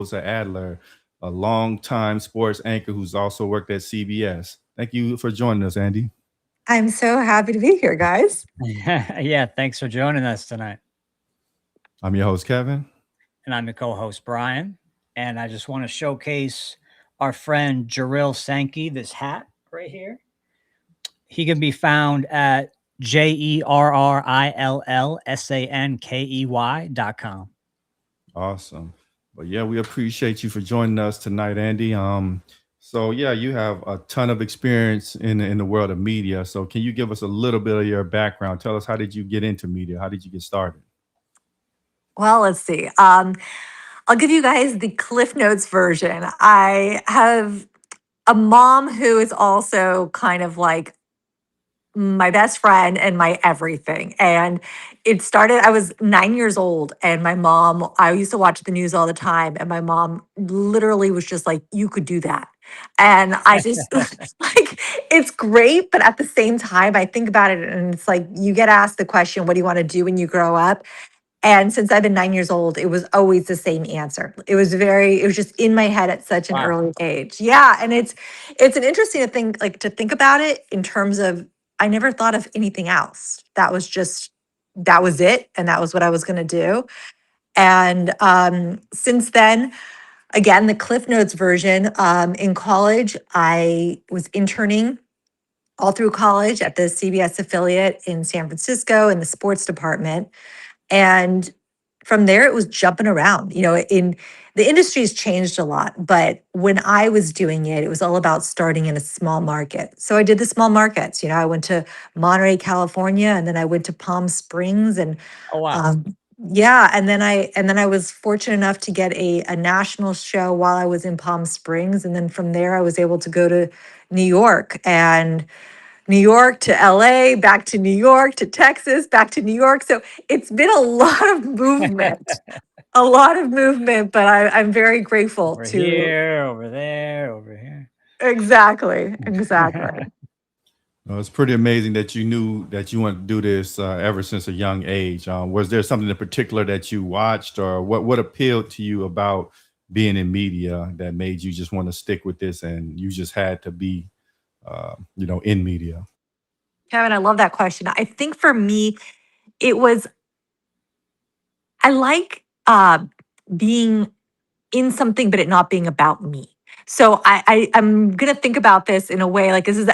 Rosa Adler, a longtime sports anchor who's also worked at CBS. Thank you for joining us, Andy. I'm so happy to be here, guys. Yeah, thanks for joining us tonight. I'm your host, Kevin. And I'm your co host, Brian. And I just want to showcase our friend Jaril Sankey, this hat right here. He can be found at JERRILLSANKEY.com. Awesome. But yeah, we appreciate you for joining us tonight, Andy. So yeah, you have a ton of experience in the world of media. So can you give us a little bit of your background? Tell us, how did you get into media? How did you get started? Well, let's see. I'll give you guys the Cliff Notes version. I have a mom who is also kind of like my best friend and my everything. And it started, I was 9 years old, and my mom, I used to watch the news all the time, and my mom literally was just like, you could do that. And I just like, it's great. But at the same time, I think about it and it's like, you get asked the question, what do you want to do when you grow up? And since I've been 9 years old, it was always the same answer. It was just in my head at such an Wow. early age. Yeah. And it's an interesting thing, like to think about it in terms of I never thought of anything else. That was it. And that was what I was gonna do. And since then, again, the Cliff Notes version, in college, I was interning all through college at the CBS affiliate in San Francisco in the sports department. And from there, it was jumping around. In the industry's changed a lot, but when I was doing it, it was all about starting in a small market. So I did the small markets. I went to Monterey, California, and then I went to Palm Springs, and Oh, wow. yeah, and then I was fortunate enough to get a national show while I was in Palm Springs, and then from there, I was able to go to New York and New York to LA, back to New York to Texas, back to New York. So it's been a lot of movement, a lot of movement, but I'm very grateful Over to here, over there, over here. exactly, exactly. It's pretty amazing that you knew that you wanted to do this ever since a young age. Was there something in particular that you watched, or what appealed to you about being in media that made you just want to stick with this, and you just had to be, in media? Kevin, I love that question. I think for me, it was I like being in something, but it not being about me. So I'm gonna think about this in a way like this is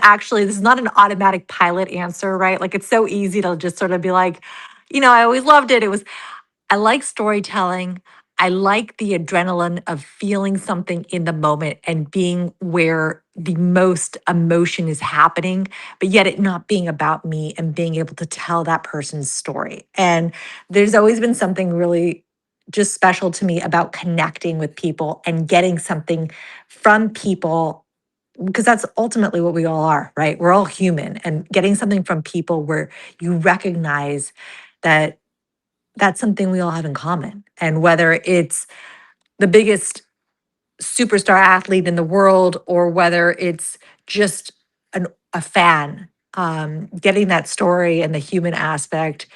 not an automatic pilot answer, right? Like it's so easy to just sort of be like, I always loved it. I like storytelling. I like the adrenaline of feeling something in the moment and being where the most emotion is happening, but yet it not being about me and being able to tell that person's story. And there's always been something really just special to me about connecting with people and getting something from people because that's ultimately what we all are, right? We're all human, and getting something from people where you recognize that that's something we all have in common. And whether it's the biggest superstar athlete in the world or whether it's just a fan, getting that story and the human aspect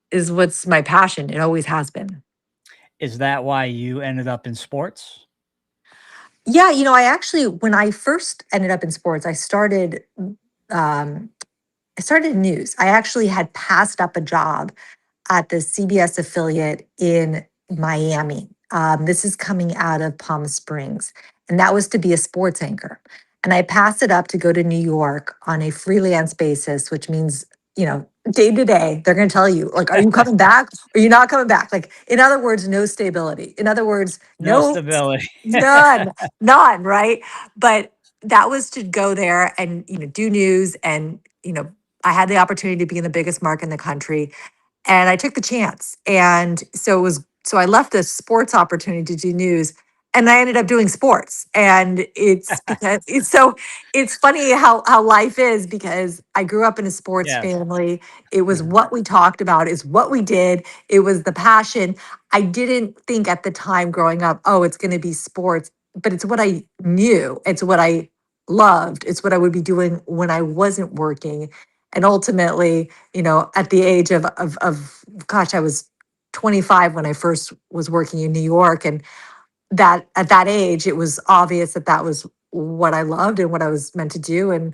is what's my passion. It always has been. Is that why you ended up in sports? Yeah, I actually, when I first ended up in sports, um, I started in news. I actually had passed up a job at the CBS affiliate in Miami. This is coming out of Palm Springs, and that was to be a sports anchor. And I passed it up to go to New York on a freelance basis, which means, day to day, they're going to tell you, like, are you coming back or you not coming back? Like, in other words, no stability. In other words, No no, stability. none, none, right? But that was to go there and, do news. And, I had the opportunity to be in the biggest market in the country, and I took the chance. And so I left this sports opportunity to do news, and I ended up doing sports. And it's because it's funny how life is, because I grew up in a sports Yes. family. It was what we talked about, is what we did. It was the passion. I didn't think at the time growing up, oh, it's going to be sports, but it's what I knew. It's what I loved. It's what I would be doing when I wasn't working. And ultimately, at the age of gosh, I was 25 when I first was working in New York, and that at that age, it was obvious that that was what I loved and what I was meant to do. And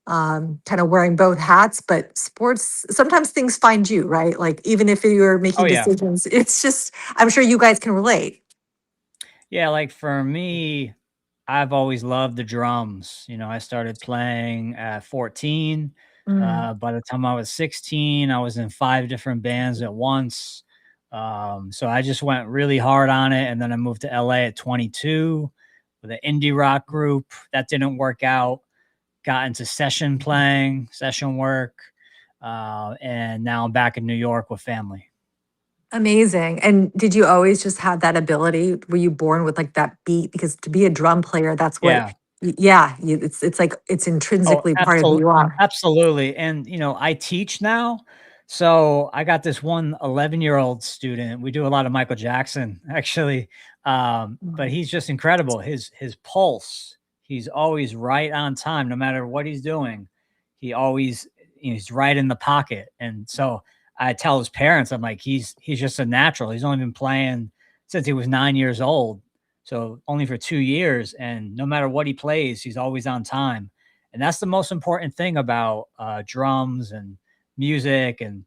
kind of wearing both hats, but sports, sometimes things find you, right? Like even if you're Oh making yeah. decisions, it's just, I'm sure you guys can relate. Yeah, like for me, I've always loved the drums. You know, I started playing at 14. Mm, By the time I was 16, I was in 5 different bands at once. So I just went really hard on it. And then I moved to LA at 22 with an indie rock group. That didn't work out. Got into session playing, session work. And now I'm back in New York with family. amazing. And did you always just have that ability? Were you born with like that beat? Because to be a drum player, that's what, Yeah. yeah, it's like it's Oh, intrinsically part of who you are. absolutely, and, you know, I teach now, so I got this one 11-year-old student. We do a lot of Michael Jackson, actually, but Mm, he's just incredible. His pulse, he's always right on time no matter what he's doing. He always, you know, he's right in the pocket, and so I tell his parents, I'm like, "He's just a natural." He's only been playing since he was 9 years old, so only for 2 years, and no matter what he plays, he's always on time. And that's the most important thing about drums and music and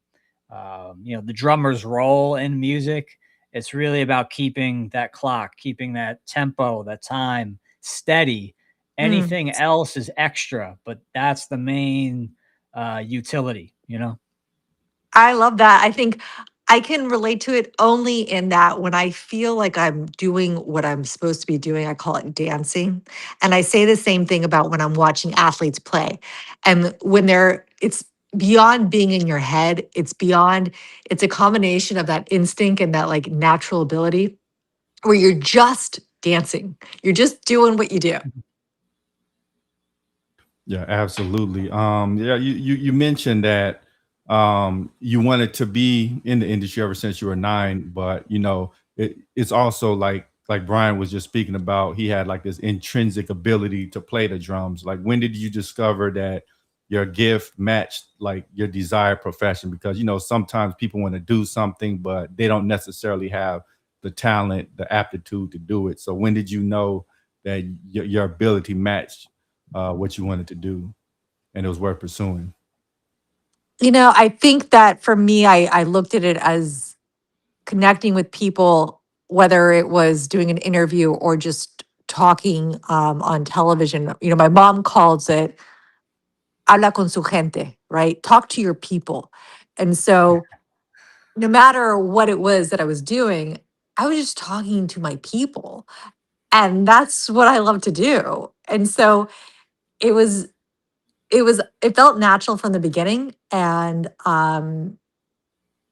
you know, the drummer's role in music. It's really about keeping that clock, keeping that tempo, that time steady. mm. Anything else is extra, but that's the main utility, you know. I love that. I think I can relate to it only in that when I feel like I'm doing what I'm supposed to be doing, I call it dancing. And I say the same thing about when I'm watching athletes play. And when it's beyond being in your head, it's a combination of that instinct and that like natural ability where you're just dancing. You're just doing what you do. Yeah, absolutely. Yeah, you mentioned that you wanted to be in the industry ever since you were 9, but it's also like Brian was just speaking about. He had like this intrinsic ability to play the drums. Like, when did you discover that your gift matched like your desired profession? Because sometimes people want to do something, but they don't necessarily have the talent, the aptitude to do it. So when did you know that your ability matched what you wanted to do, and it was worth pursuing? I think that for me, I looked at it as connecting with people, whether it was doing an interview or just talking on television. My mom calls it habla con su gente, right? Talk to your people. And so no matter what it was that I was doing, I was just talking to my people. And that's what I love to do. And so it was, it felt natural from the beginning. And then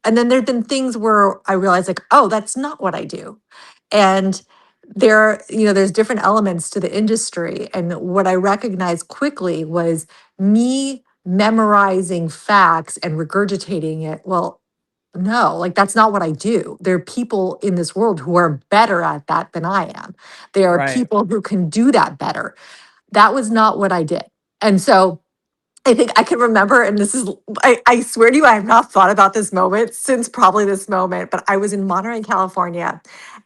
there've been things where I realized like, oh, that's not what I do. And there's different elements to the industry. And what I recognized quickly was me memorizing facts and regurgitating it. Well, no, like that's not what I do. There are people in this world who are better at that than I am. There are Right. people who can do that better. That was not what I did. And so I think I can remember, and I swear to you, I have not thought about this moment since probably this moment, but I was in Monterey, California,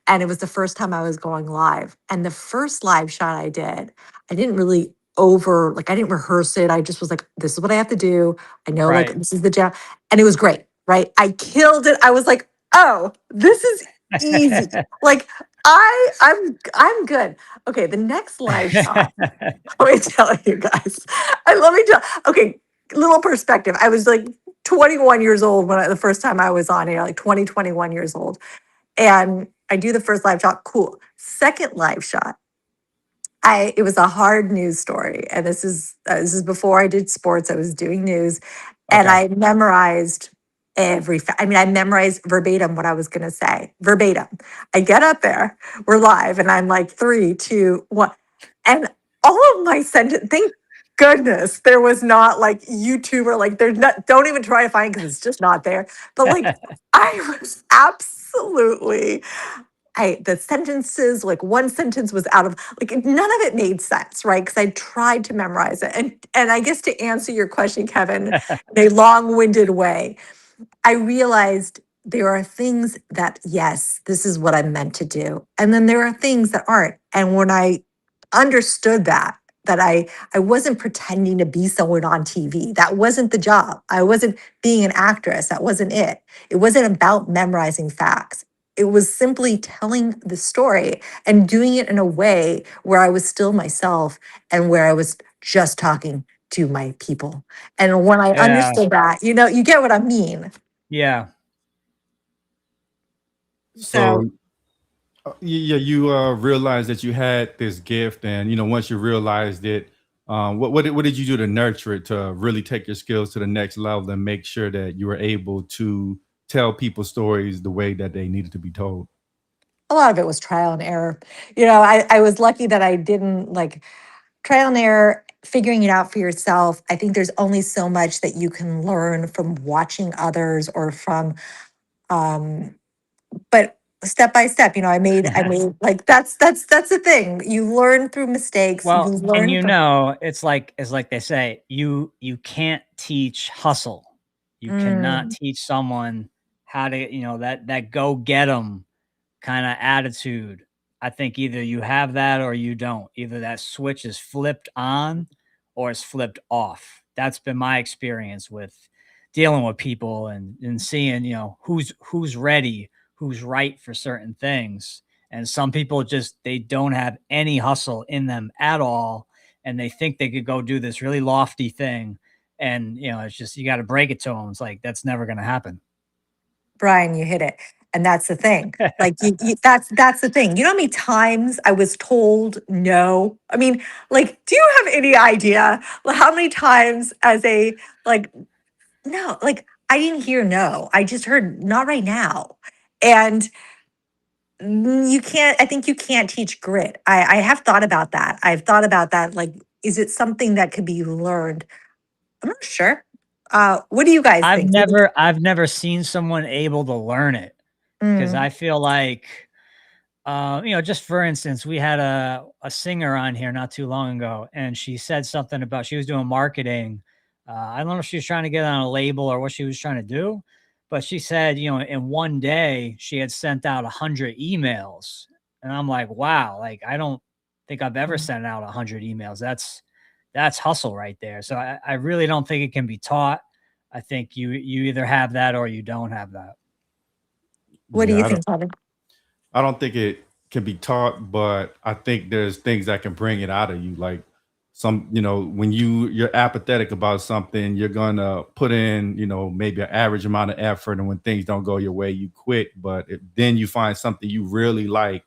and it was the first time I was going live. And the first live shot I did, I didn't really I didn't rehearse it. I just was like, this is what I have to do. I know, like, Right. this is the jam. And it was great, right? I killed it. I was like, oh, this is easy. Like, I'm good. Okay, the next live shot. Let me tell you guys. Let me tell. Okay, little perspective. I was like 21 years old the first time I was on air, like 21 years old. And I do the first live shot. Cool. Second live shot. It was a hard news story. And this is before I did sports. I was doing news. And Okay. I memorized I memorized verbatim what I was gonna say. Verbatim. I get up there, we're live, and I'm like 3, 2, 1. And all of my sentence, thank goodness there was not like YouTube or like there's not, don't even try to find because it's just not there. But like I was absolutely the sentences, like one sentence was out of like none of it made sense, right? Because I tried to memorize it. And I guess to answer your question, Kevin, in a long-winded way, I realized there are things that, yes, this is what I'm meant to do. And then there are things that aren't. And when I understood that I wasn't pretending to be someone on TV. That wasn't the job. I wasn't being an actress. That wasn't it. It wasn't about memorizing facts. It was simply telling the story and doing it in a way where I was still myself and where I was just talking to my people. And when I Yeah. understood that, you get what I mean. Yeah. So So yeah, you realized that you had this gift, and once you realized it, what did you do to nurture it to really take your skills to the next level and make sure that you were able to tell people stories the way that they needed to be told? a lot of it was trial and error. I was lucky that I didn't like trial and error, figuring it out for yourself. I think there's only so much that you can learn from watching others or from um but step by step, I made like that's the thing. You learn through mistakes. You Well, and learn from it's like they say, you can't teach hustle. You cannot mm, teach someone how to, that go get 'em kind of attitude. I think either you have that or you don't. Either that switch is flipped on or it's flipped off. That's been my experience with dealing with people and seeing, who's ready, who's right for certain things. And some people just they don't have any hustle in them at all. And they think they could go do this really lofty thing. And it's just you got to break it to them. It's like that's never gonna happen. Brian, you hit it. And that's the thing. Like that's the thing. You know how many times I was told no? I mean, like, do you have any idea how many times as a like no, like I didn't hear no. I just heard not right now. And you can't, I think you can't teach grit. I have thought about that. I've thought about that. Like, is it something that could be learned? I'm not sure. What do you guys I've think? never I've never seen someone able to learn it. 'Cause Mm, I feel like, just for instance, we had a singer on here not too long ago, and she said something about she was doing marketing. I don't know if she was trying to get on a label or what she was trying to do, but she said, in one day she had sent out 100 emails, and I'm like, wow, like I don't think I've ever mm. sent out 100 emails. That's hustle right there. So I really don't think it can be taught. I think you either have that or you don't have that. What do Yeah, you I don't think, Kevin? I don't think it can be taught, but I think there's things that can bring it out of you. Like when you're apathetic about something, you're gonna put in, maybe an average amount of effort, and when things don't go your way, you quit. But then you find something you really like,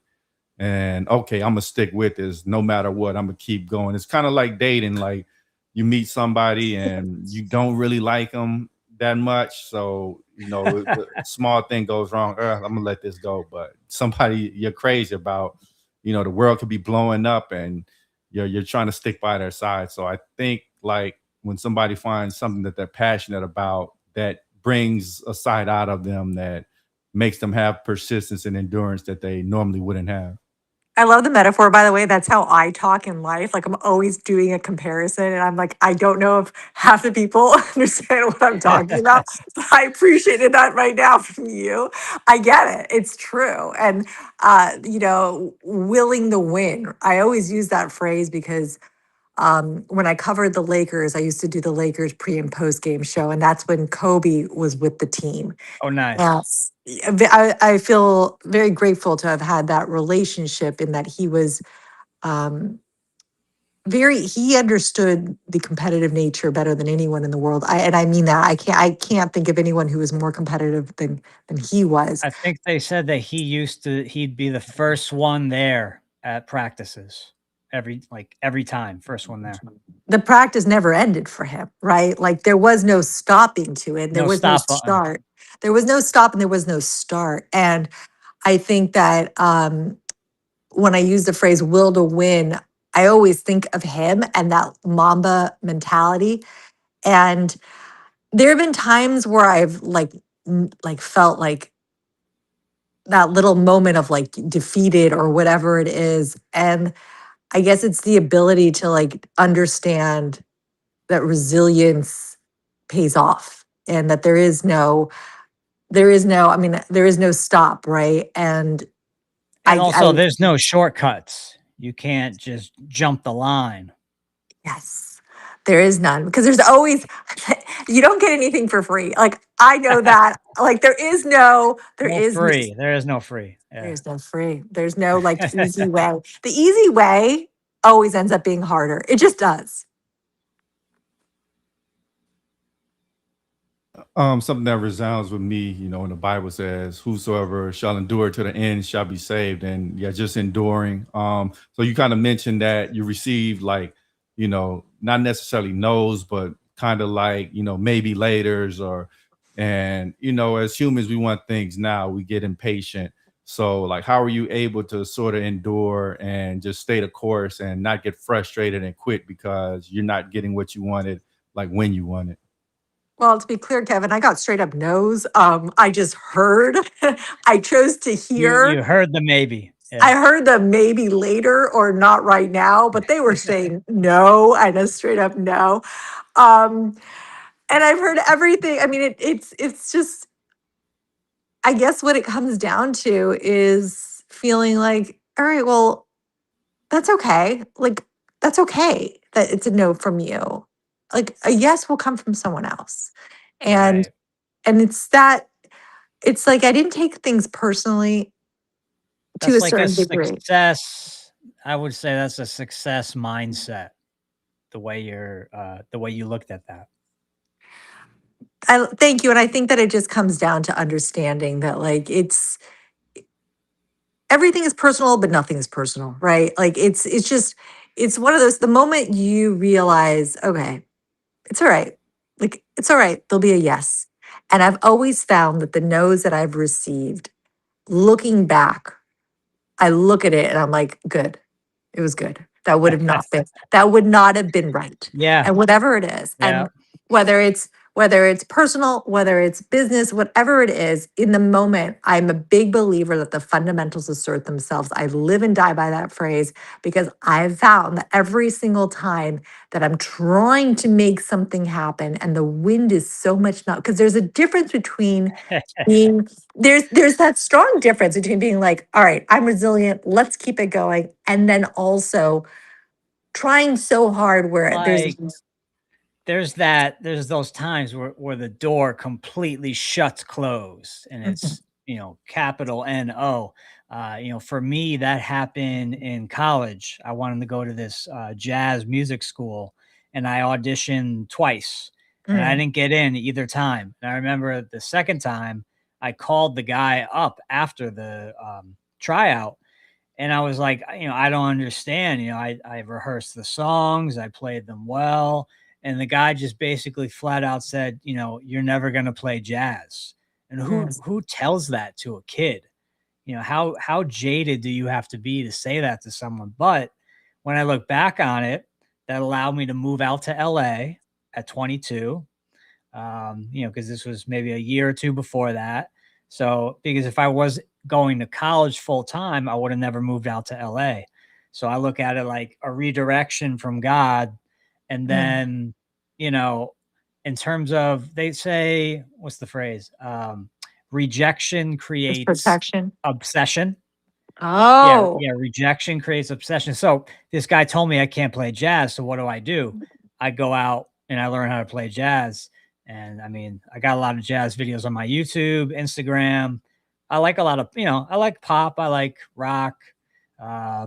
and okay, I'm gonna stick with this no matter what. I'm gonna keep going. It's kind of like dating. Like you meet somebody and you don't really like them that much, so the small thing goes wrong. I'm gonna let this go. But somebody you're crazy about, the world could be blowing up, and you're trying to stick by their side. So I think like when somebody finds something that they're passionate about, that brings a side out of them that makes them have persistence and endurance that they normally wouldn't have. I love the metaphor, by the way. That's how I talk in life. Like, I'm always doing a comparison, and I'm like, I don't know if half the people understand what I'm talking about, but I appreciated that right now from you. I get it. It's true. And, willing the win. I always use that phrase because when I covered the Lakers, I used to do the Lakers pre and post game show, and that's when Kobe was with the team. Oh, nice. Yes. I feel very grateful to have had that relationship in that he was um, he understood the competitive nature better than anyone in the world. And I mean that. I can't think of anyone who was more competitive than he was. I think they said that he'd be the first one there at practices every time, first one there. The practice never ended for him, right? Like there was no stopping to it. There No was no stop button. start. There was no stop and there was no start. And I think that when I use the phrase will to win, I always think of him and that Mamba mentality. And there have been times where I've like felt like that little moment of like defeated or whatever it is. And I guess it's the ability to like understand that resilience pays off and that there is no, I mean, there is no stop, right? And And I also, there's no shortcuts. You can't just jump the line. yes, there is none because there's always, you don't get anything for free. Like I know that, like there No is no, free. There is no free. Yeah. there's no free. There's no like easy way. The easy way always ends up being harder. It just does. Something that resounds with me, you know, when the Bible says, "Whosoever shall endure to the end shall be saved," and yeah, just enduring. So you kind of mentioned that you received like, you know, not necessarily no's, but kind of like, you know, maybe later's or, and you know, as humans, we want things now. We get impatient. So like, how are you able to sort of endure and just stay the course and not get frustrated and quit because you're not getting what you wanted, like when you wanted? Well, to be clear, Kevin, I got straight up no's. I just heard. I chose to hear. You heard the maybe. I Yeah. heard the maybe later or not right now, but they were saying no and a straight up no. Um, and I've heard everything. I mean, it's just, I guess what it comes down to is feeling like, all right, well, that's okay. Like, that's okay that it's a no from you. Like a yes will come from someone else. And Right. and it's that, it's like I didn't take things personally to That's a like a certain degree. success. I would say that's a success mindset. The way you looked at that. I thank you. And I think that it just comes down to understanding that like everything is personal, but nothing is personal, right? Like it's just it's one of those, the moment you realize, okay, it's all right. Like it's all right. There'll be a yes. And I've always found that the no's that I've received, looking back, I look at it and I'm like, good. It was good. That would not have been right. Yeah. And whatever it is, Yeah. and whether it's personal, whether it's business, whatever it is, in the moment, I'm a big believer that the fundamentals assert themselves. I live and die by that phrase because I've found that every single time that I'm trying to make something happen and the wind is so much not, because there's a difference between being, there's that strong difference between being like, all right, I'm resilient, let's keep it going, and then also trying so hard where there's Like there's those times where the door completely shuts closed and Mhm. it's, capital No. For me, that happened in college. I wanted to go to this jazz music school and I auditioned twice and I Mm. didn't get in either time. And I remember the second time I called the guy up after the tryout and I was like, I don't understand. I rehearsed the songs, I played them well. And the guy just basically flat out said, you're never going to play jazz. And who Yes. who tells that to a kid? How jaded do you have to be to say that to someone? But when I look back on it, that allowed me to move out to LA at 22. Because this was maybe a year or two before that. So, because if I was going to college full time, I would have never moved out to LA. So I look at it like a redirection from God. And Mm. then, you know, in terms of, they say, what's the phrase? Rejection It's creates protection. obsession. Yeah, Oh. yeah, rejection creates obsession. So this guy told me I can't play jazz. So what do? I go out and I learn how to play jazz. And I mean, I got a lot of jazz videos on my YouTube, Instagram. I like a lot of, I like pop, I like rock,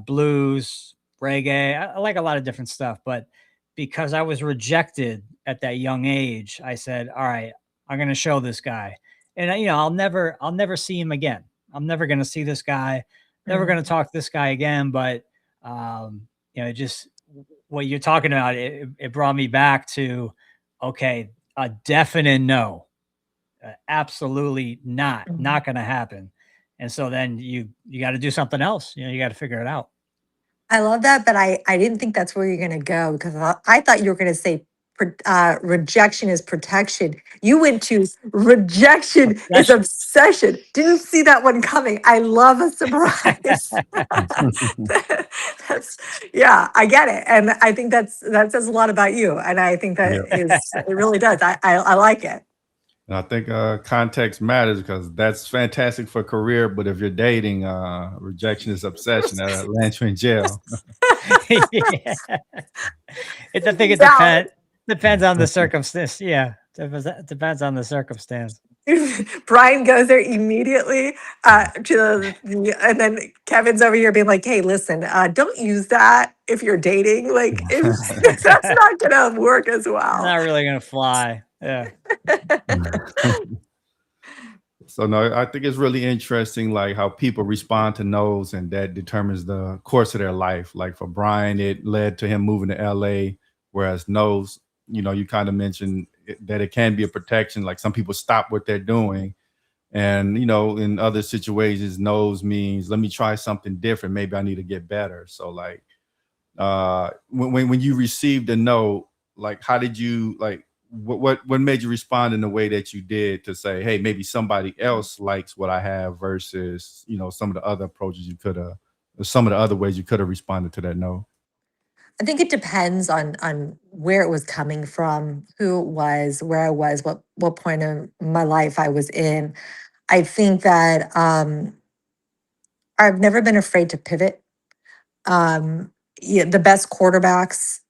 blues, reggae. I like a lot of different stuff. But because I was rejected at that young age, I said, all right, I'm going to show this guy. And I'll never see him again. I'm never going to see this guy, never going to Mm. talk to this guy again. But, just what you're talking about, it brought me back to, okay, a definite no, absolutely Mhm. not going to happen. And so then you got to do something else. You got to figure it out. I love that, but I didn't think that's where you're gonna go because I thought you were gonna say rejection is protection. You went to rejection is Obsession. obsession. Didn't see that one coming. I love a surprise. That's yeah, I get it, and I think that says a lot about you, and I think that Yeah. is it really does. I like it. And I think context matters because that's fantastic for career. But if you're dating, rejection is obsession. That lands you in jail. Yeah. I think it Yeah. depends on the circumstance. Yeah, depends on the circumstance. Brian goes there immediately and then Kevin's over here being like, hey, listen, don't use that if you're dating. Like, that's not going to work as well. Not really gonna fly. Yeah. So no, I think it's really interesting, like how people respond to no's, and that determines the course of their life. Like for Brian, it led to him moving to LA, whereas no's, you kind of mentioned that it can be a protection. Like some people stop what they're doing, and in other situations, no's means let me try something different. Maybe I need to get better. So like when you received a no, like how did you like what made you respond in the way that you did to say, hey, maybe somebody else likes what I have versus some of the other approaches you could have, some of the other ways you could have responded to that no. I think it depends on where it was coming from, who it was, where I was, what point of my life I was in. I think that I've never been afraid to pivot. Yeah, the best quarterbacks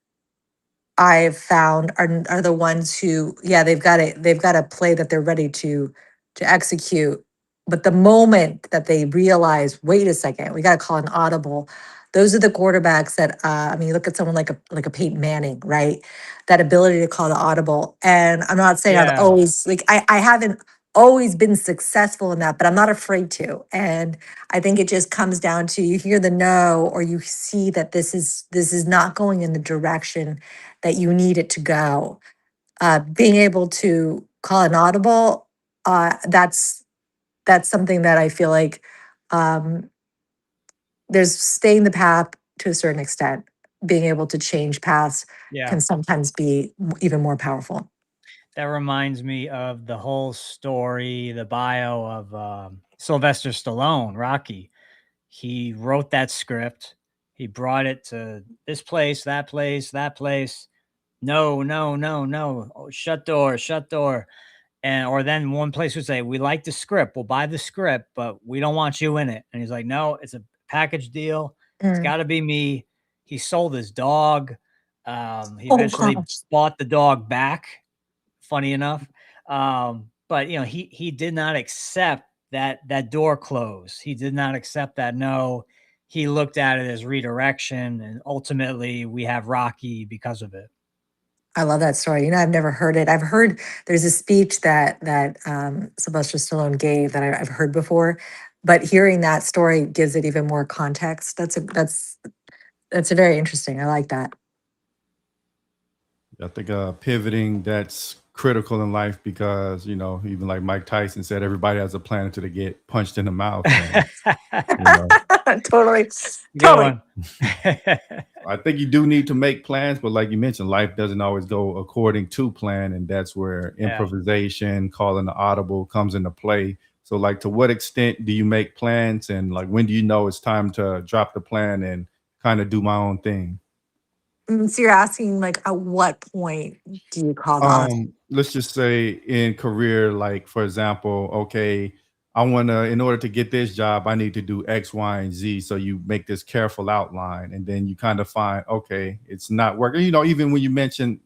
I've found are the ones who, yeah, they've got a play that they're ready to execute. But the moment that they realize, wait a second, we got to call an audible. Those are the quarterbacks that I mean, you look at someone like a Peyton Manning, right? That ability to call the audible. And I'm not saying I've Yeah. always like I haven't always been successful in that, but I'm not afraid to. And I think it just comes down to you hear the no, or you see that this is not going in the direction that you need it to go. Being able to call an audible, that's something that I feel like um, there's staying the path to a certain extent. Being able to change paths Yeah. can sometimes be even more powerful. That reminds me of the whole story, the bio of Sylvester Stallone, Rocky. He wrote that script. He brought it to this place, that place, that place. No, no, no, no. Oh, shut door, shut door. And or then one place would say, "We like the script. We'll buy the script, but we don't want you in it." And he's like, "No, it's a package deal. It's Mm. got to be me." He sold his dog. He Oh eventually gosh. bought the dog back. Funny enough, but he did not accept that door close. He did not accept that no. He looked at it as redirection, and ultimately, we have Rocky because of it. I love that story. I've never heard it. I've heard there's a speech that Sylvester Stallone gave that I've heard before, but hearing that story gives it even more context. That's a very interesting. I like that. I think pivoting, that's critical in life because even like Mike Tyson said, everybody has a plan until they get punched in the mouth. And you know Totally, Good totally. one. I think you do need to make plans, but like you mentioned, life doesn't always go according to plan, and that's where Yeah. improvisation, calling the audible comes into play. So, like, to what extent do you make plans, and like, when do you know it's time to drop the plan and kind of do my own thing? So you're asking like at what point do you call the audible? Let's just say in career, like for example, okay, I want to, in order to get this job, I need to do X, Y, and Z. So you make this careful outline, and then you kind of find, okay, it's not working. Even when you mention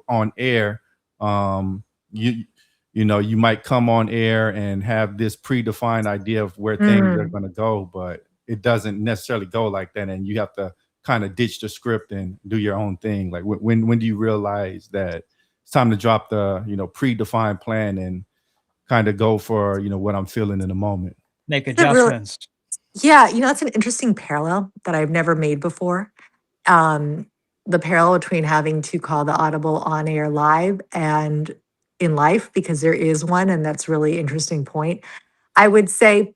on air, um, you you might come on air and have this predefined idea of where things are Mm. going to go, but it doesn't necessarily go like that, and you have to kind of ditch the script and do your own thing. Like when do you realize that it's time to drop the predefined plan and kind of go for what I'm feeling in the moment? Make That's a really, adjustments. yeah, that's an interesting parallel that I've never made before. Um, the parallel between having to call the audible on air live and in life, because there is one, and that's really interesting point. I would say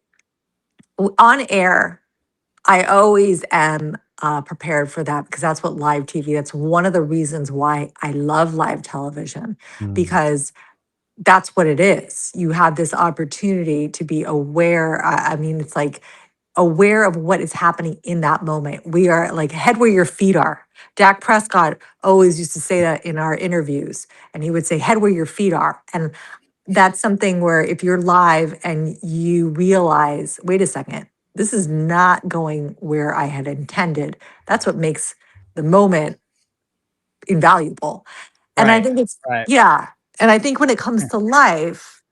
on air, I always am prepared for that because that's what live TV. That's one of the reasons why I love live television Mm. because that's what it is. You have this opportunity to be aware. I mean, it's like aware of what is happening in that moment. We are like head where your feet are. Dak Prescott always used to say that in our interviews, and he would say, head where your feet are. And that's something where if you're live and you realize, wait a second, this is not going where I had intended. That's what makes the moment invaluable. And I Right. think it's, Right. yeah. And I think when it comes to life,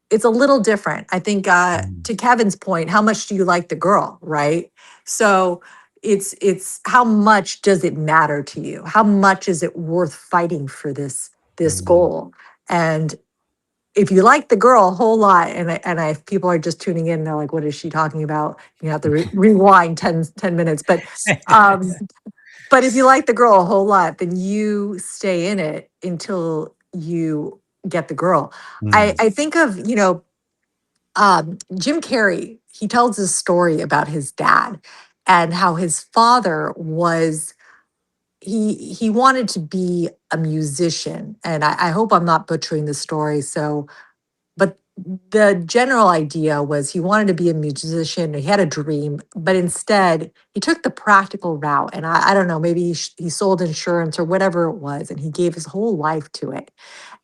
it's a little different. I think Mm, to Kevin's point, how much do you like the girl, right? So it's how much does it matter to you? How much is it worth fighting for this mm, goal? And if you like the girl a whole lot, if people are just tuning in, they're like, what is she talking about? You have to rewind 10 minutes. But if you like the girl a whole lot, then you stay in it until you get the girl. mm, I think of, Jim Carrey, he tells this story about his dad and how his father was, he wanted to be a musician. And I hope I'm not butchering the story. So, but the general idea was he wanted to be a musician. He had a dream, but instead he took the practical route. And I don't know, maybe he sold insurance or whatever it was, and he gave his whole life to it.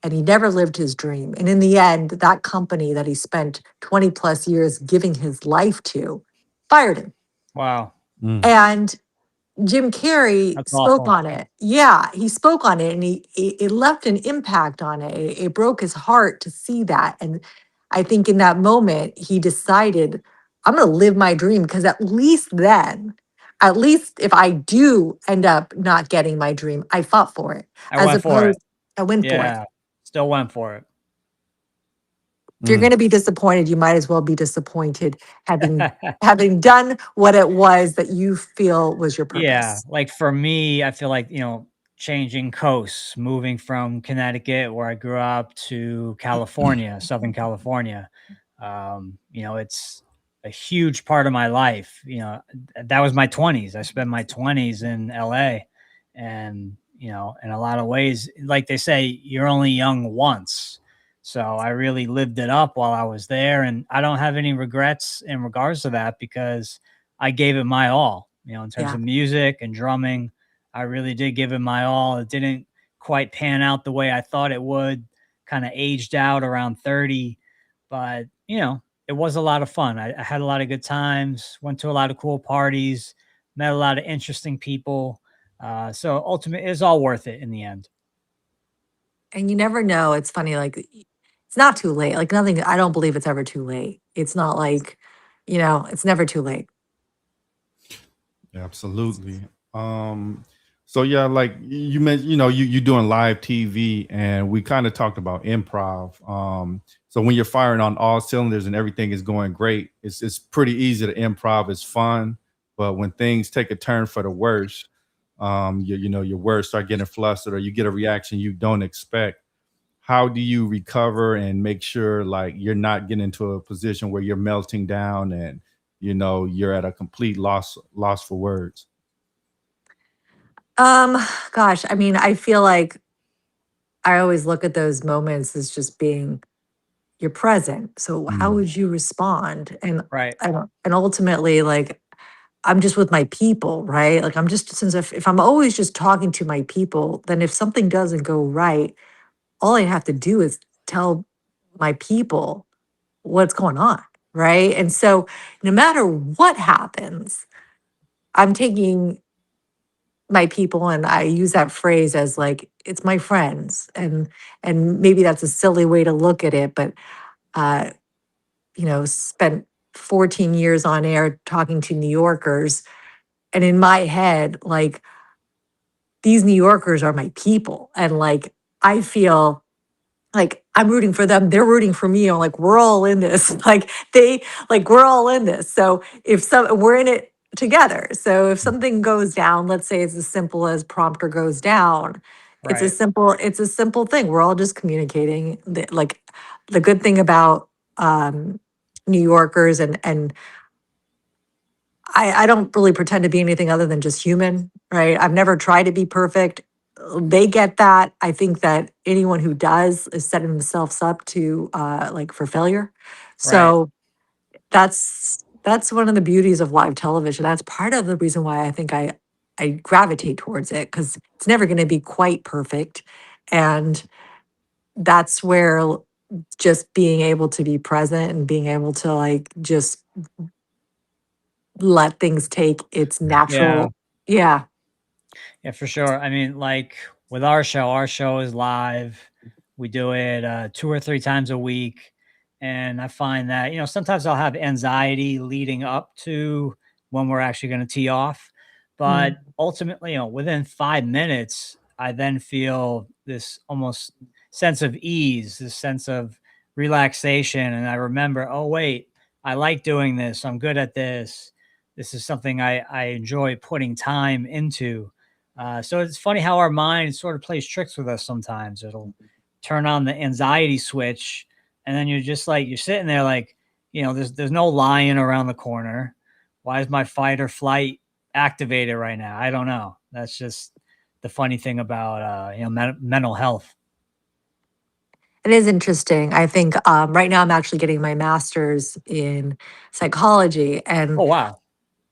And he never lived his dream. And in the end, that company that he spent 20 plus years giving his life to fired him. Wow. mm, And Jim Carrey That's spoke awful. on it. Yeah, he spoke on it, and it left an impact on it. It broke his heart to see that. And I think in that moment, he decided, I'm going to live my dream, because at least then, at least if I do end up not getting my dream, I fought for it, I as went for it. opposed I went for it. Yeah. Still went for it. If you're going mm. to be disappointed, you might as well be disappointed having done what it was that you feel was your Yeah, purpose. like for me, I feel like, changing coasts, moving from Connecticut, where I grew up, to California, Southern California. It's a huge part of my life. That was my 20s. I spent my 20s in LA. And, in a lot of ways, like they say, you're only young once. So I really lived it up while I was there. And I don't have any regrets in regards to that, because I gave it my all, in terms Yeah. of music and drumming. I really did give it my all. It didn't quite pan out the way I thought it would, kind of aged out around 30, but it was a lot of fun. I had a lot of good times, went to a lot of cool parties, met a lot of interesting people. So ultimately, it's all worth it in the end. And you never know. It's funny, like it's not too late. Like nothing, I don't believe it's ever too late. It's not like, it's never too late. Absolutely. So yeah, like you mentioned, you doing live TV, and we kind of talked about improv. So when you're firing on all cylinders and everything is going great, it's pretty easy to improv. It's fun, but when things take a turn for the worse, your words start getting flustered, or you get a reaction you don't expect. How do you recover and make sure like you're not getting into a position where you're melting down and you're at a complete loss for words? Um, Gosh, I mean, I feel like I always look at those moments as just being you're present. So how Mm, would you respond? Right. And ultimately, like I'm just with my people, right? Like I'm just since if I'm always just talking to my people, then if something doesn't go right, all I have to do is tell my people what's going on, right? And so no matter what happens, I'm taking my people, and I use that phrase as like it's my friends. And maybe that's a silly way to look at it, but uh spent 14 years on air talking to New Yorkers, and in my head, like these New Yorkers are my people, and like I feel like I'm rooting for them, they're rooting for me. I'm like, we're all in this. We're all in this. So if we're in it together. So if mm, something goes down, let's say it's as simple as prompter goes down, Right. it's a simple thing. We're all just communicating. Like the good thing about New Yorkers, and I don't really pretend to be anything other than just human, right? I've never tried to be perfect. They get that. I think that anyone who does is setting themselves up to like for failure. Right. So that's one of the beauties of live television. That's part of the reason why I think I gravitate towards it, because it's never going to be quite perfect, and that's where just being able to be present and being able to like just let things take its Yeah. natural. Yeah. Yeah, for sure. I mean, like with our show is live. We do it 2 or 3 times a week. And I find that, sometimes I'll have anxiety leading up to when we're actually going to tee off. Mm. But ultimately, within 5 minutes, I then feel this almost sense of ease, this sense of relaxation. And I remember, oh, wait, I like doing this. I'm good at this. This is something I enjoy putting time into. So it's funny how our mind sort of plays tricks with us sometimes. It'll turn on the anxiety switch, and then you're just like you're sitting there like, there's no lion around the corner. Why is my fight or flight activated right now? I don't know. That's just the funny thing about mental health. It is interesting. I think right now I'm actually getting my master's in psychology, and Oh wow.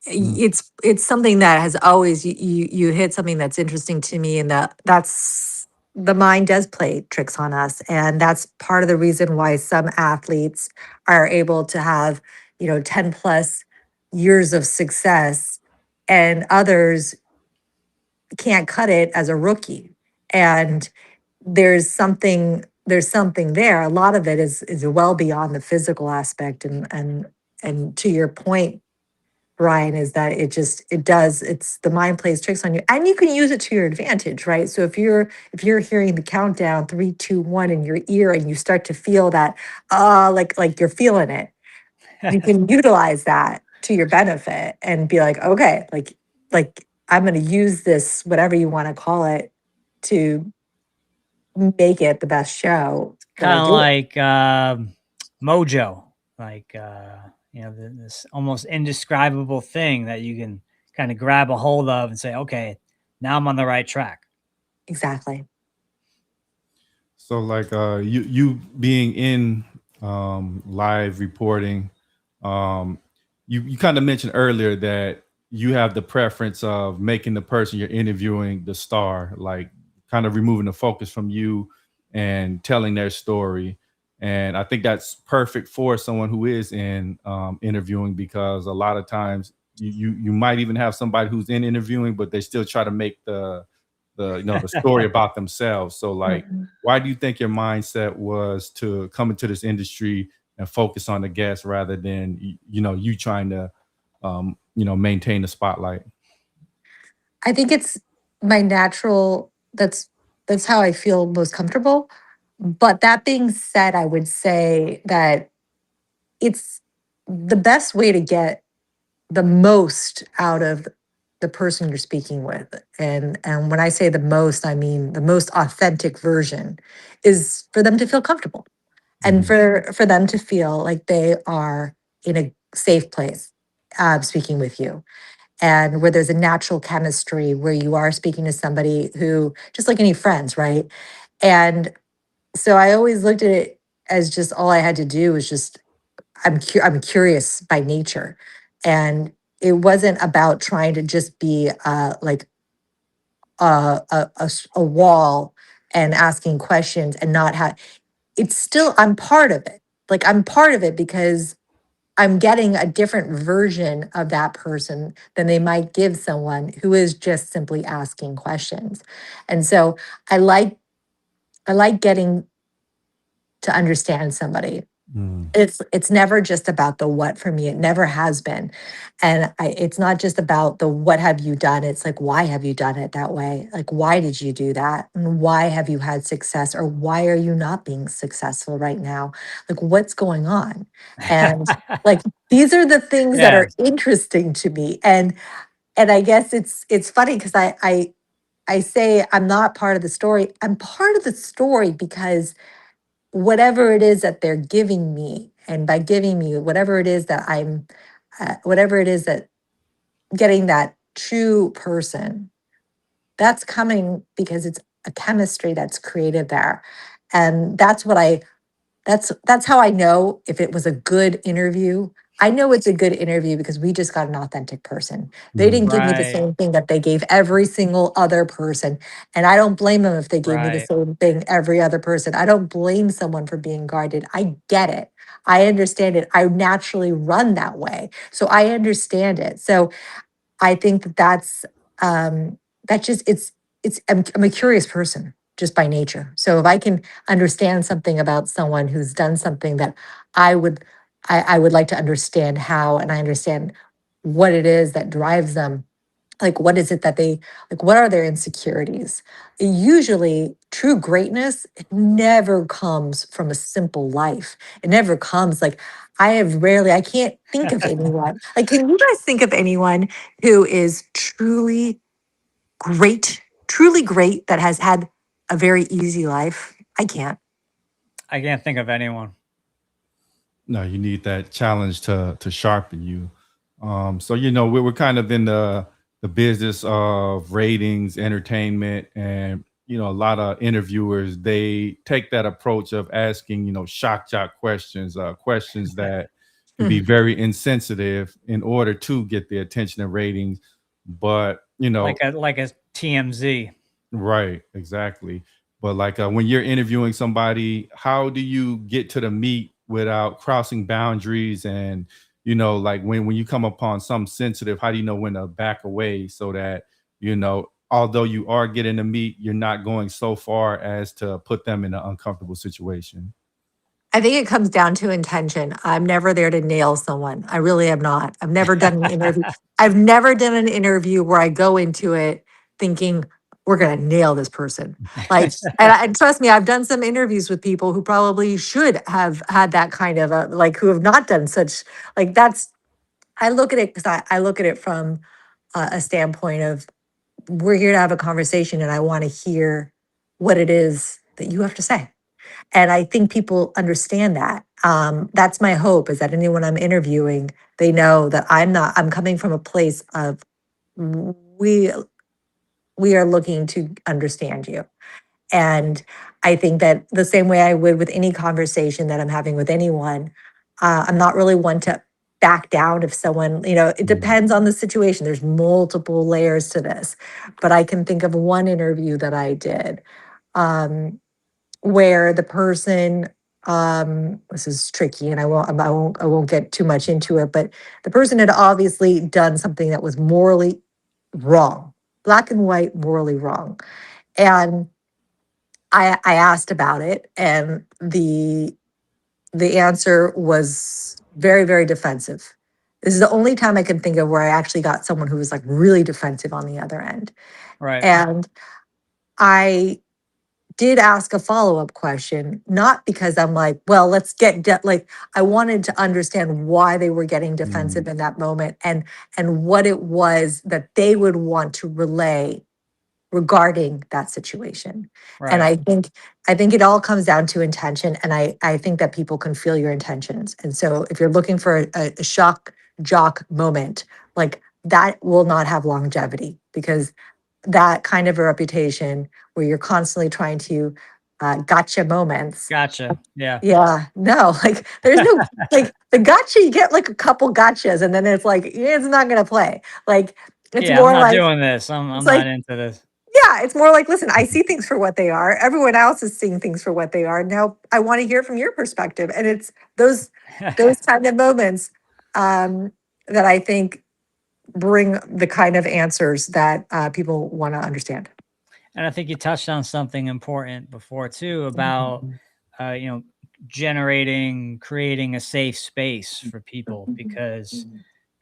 Mm. it's something that has always you hit something that's interesting to me, and that's the mind does play tricks on us, and that's part of the reason why some athletes are able to have 10 plus years of success, and others can't cut it as a rookie. And there's something there. A lot of it is well beyond the physical aspect, and to your point, Brian, is that it's the mind plays tricks on you, and you can use it to your advantage, right? So if you're hearing the countdown 3, 2, 1 in your ear, and you start to feel that like you're feeling it, you can utilize that to your benefit and be like, okay, like I'm going to use this, whatever you want to call it, to make it the best show that I Kind of do. like mojo, like this almost indescribable thing that you can kind of grab a hold of and say, okay, now I'm on the right track. Exactly. So like you being in live reporting, um you kind of mentioned earlier that you have the preference of making the person you're interviewing the star, like kind of removing the focus from you and telling their story. And I think that's perfect for someone who is in interviewing, because a lot of times you might even have somebody who's in interviewing, but they still try to make the story about themselves. So like, Mhm. why do you think your mindset was to come into this industry and focus on the guest rather than you trying to maintain the spotlight? I think it's my natural, that's how I feel most comfortable. But that being said, I would say that it's the best way to get the most out of the person you're speaking with. And when I say the most, I mean the most authentic version, is for them to feel comfortable, and Mhm. for them to feel like they are in a safe place speaking with you, and where there's a natural chemistry, where you are speaking to somebody who, just like any friends, right? And so I always looked at it as just, all I had to do was just, I'm curious by nature, and it wasn't about trying to just be like a wall and asking questions and not have. It's still, I'm part of it. Like, I'm part of it because I'm getting a different version of that person than they might give someone who is just simply asking questions. And so I like I like getting to understand somebody. Mm. It's never just about the what for me. It never has been. And it's not just about the what have you done. It's like, why have you done it that way? Like, why did you do that? And why have you had success? Or why are you not being successful right now? Like, what's going on? And like, these are the things that Yeah. are interesting to me. And I guess it's funny because I say I'm not part of the story. I'm part of the story because whatever it is that they're giving me, and by giving me whatever it is that whatever it is that getting that true person, that's coming because it's a chemistry that's created there. And that's how I know if it was a good interview. I know it's a good interview because we just got an authentic person. They didn't give me the Right. same thing that they gave every single other person. And I don't blame them if they gave me the Right. same thing every other person. I don't blame someone for being guarded. I get it. I understand it. I naturally run that way. So I understand it. So I think that that just I'm a curious person just by nature. So if I can understand something about someone who's done something that I would I would like to understand how, and I understand what it is that drives them. Like what is it that they like, what are their insecurities? Usually true greatness, it never comes from a simple life. It never comes like I can't think of anyone. Like, can you guys think of anyone who is truly great that has had a very easy life? I can't. I can't think of anyone. No, you need that challenge to sharpen you. So we're kind of in the business of ratings, entertainment, and a lot of interviewers they take that approach of asking shock jock questions, questions that can be Hmm. very insensitive in order to get the attention and ratings. But Like a TMZ. right, exactly. But like when you're interviewing somebody, how do you get to the meat without crossing boundaries? And like when you come upon some sensitive, how do you know when to back away so that although you are getting the meat, you're not going so far as to put them in an uncomfortable situation? I think it comes down to intention. I'm never there to nail someone. I really am not. I've never done an interview. I've never done an interview where I go into it thinking we're going to nail this person. Like, and trust me, I've done some interviews with people who probably should have had that kind of a, like, who have not done such, like, that's, I look at it because I look at it from a standpoint of we're here to have a conversation and I want to hear what it is that you have to say. And I think people understand that. That's my hope is that anyone I'm interviewing, they know that I'm coming from a place of we we are looking to understand you. And I think that the same way I would with any conversation that I'm having with anyone, I'm not really one to back down if someone, it Mm. depends on the situation. There's multiple layers to this. But I can think of one interview that I did. Um, where the person this is tricky and I won't get too much into it, but the person had obviously done something that was morally wrong, black and white, morally wrong. And I asked about it, and the answer was very, very defensive. This is the only time I can think of where I actually got someone who was like really defensive on the other end. Right. And I did ask a follow-up question, not because I'm like, well, let's like I wanted to understand why they were getting Mm. defensive in that moment and what it was that they would want to relay regarding that situation. And Right. I think it all comes down to intention, and I think that people can feel your intentions. And so if you're looking for a shock jock moment, like that will not have longevity because that kind of a reputation where you're constantly trying to gotcha moments. Gotcha. Yeah. Yeah, no, like there's no like the gotcha, you get like a couple gotchas and then it's like it's not gonna play. Like it's Yeah. I'm more not like doing this. it's I'm not like into this. yeah, it's more like, listen, I see things for what they are. Everyone else is seeing things for what they are. Now I want to hear from your perspective. And it's those kind of moments that I think bring the kind of answers that people want to understand. And I think you touched on something important before too about Mhm. you know creating a safe space for people, because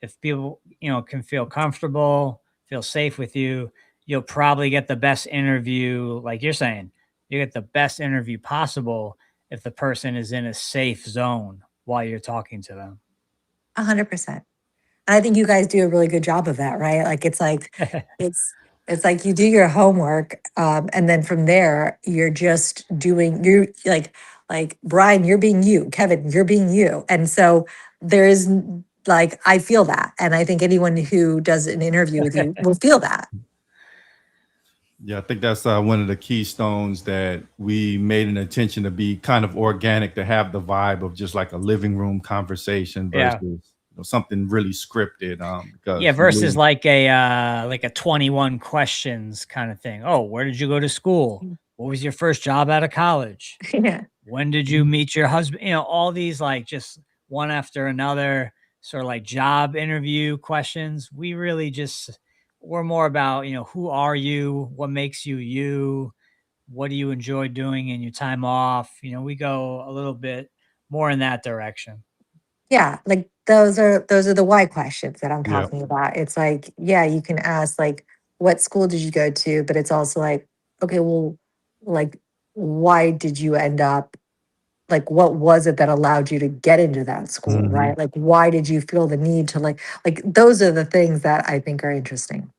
if people can feel comfortable, feel safe with you, you'll probably get the best interview. Like you're saying, you get the best interview possible if the person is in a safe zone while you're talking to them. 100%. I think you guys do a really good job of that, right? Like it's it's like you do your homework, and then from there you're just doing you like Brian, you're being you, Kevin, you're being you, and so there's like I feel that, and I think anyone who does an interview with you will feel that. Yeah, I think that's one of the keystones that we made an intention to be kind of organic, to have the vibe of just like a living room conversation Yeah. versus something really scripted. Yeah, Because versus like a 21 questions kind of thing. Oh, where did you go to school? What was your first job out of college? Yeah. When did you meet your husband? All these like just one after another sort of like job interview questions. We're more about, who are you? What makes you you? What do you enjoy doing in your time off? We go a little bit more in that direction. Yeah, like those are the why questions that I'm yeah. talking about. It's like, yeah, you can ask like, what school did you go to? But it's also like, okay, well, like, why did you end up, like, what was it that allowed you to get into that school, Mhm. right? Like, why did you feel the need to like those are the things that I think are interesting.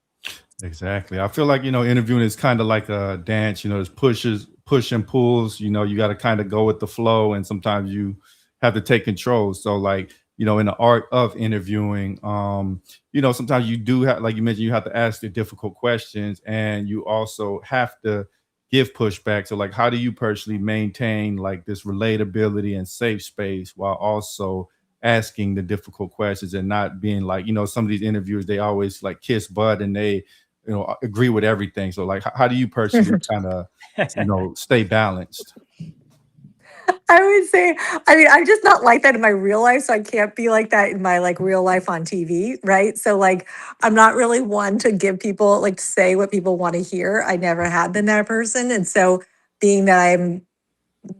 Exactly. I feel like, interviewing is kind of like a dance, there's push and pulls, you got to kind of go with the flow, and sometimes you have to take control. So like, in the art of interviewing, sometimes you do have, like you mentioned, you have to ask the difficult questions, and you also have to give pushback. So like, how do you personally maintain like this relatability and safe space while also asking the difficult questions and not being like, some of these interviewers, they always like kiss butt and they agree with everything. So like, how do you personally kind of, stay balanced? I would say, I mean, I'm just not like that in my real life, so I can't be like that in my like real life on TV, right? So like, I'm not really one to give people like to say what people want to hear. I never have been that person, and so being that I'm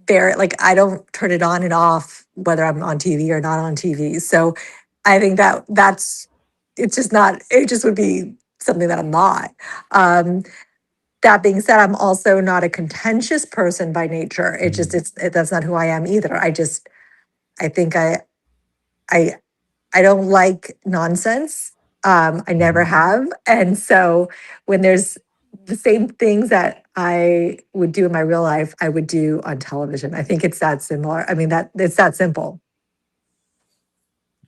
very like, I don't turn it on and off whether I'm on TV or not on TV. So I think that that's it's just not. It just would be something that I'm not. Um, that being said, I'm also not a contentious person by nature. It just Mhm. that's not who I am either. I think I I don't like nonsense. I never Mhm. have. And so when there's the same things that I would do in my real life, I would do on television. I think it's that similar. I mean, that it's that simple.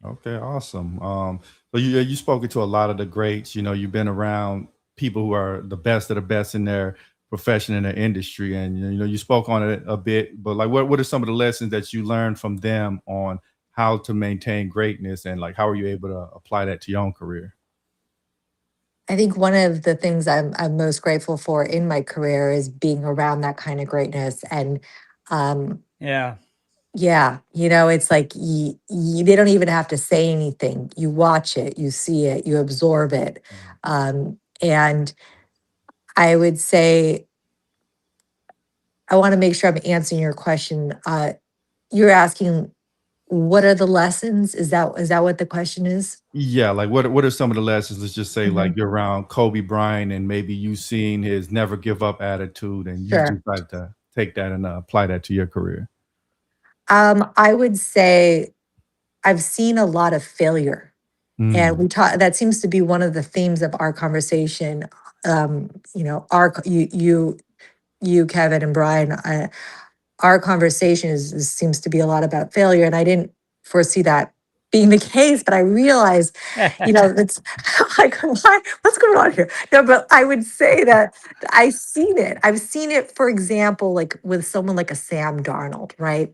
Okay, awesome. So you spoken to a lot of the greats. You've been around people who are the best of the best in their profession in their industry, and you spoke on it a bit. But like, what are some of the lessons that you learned from them on how to maintain greatness, and like how are you able to apply that to your own career? I think one of the things I'm most grateful for in my career is being around that kind of greatness. And um, Yeah. yeah, it's like they don't even have to say anything. You watch it, you see it, you absorb it. And I would say, I want to make sure I'm answering your question. You're asking, what are the lessons? Is that what the question is? Yeah, like what are some of the lessons? Let's just say like Mhm. you're around Kobe Bryant, and maybe you seen his never give up attitude, and you Sure. decided to take that and apply that to your career. I would say I've seen a lot of failure, and Mm, we talk. That seems to be one of the themes of our conversation. Our you, Kevin, and Brian. Our conversation seems to be a lot about failure, and I didn't foresee that being the case, but I realized, it's like, what's going on here? No, but I would say that I've seen it, for example, like with someone like a Sam Darnold, right?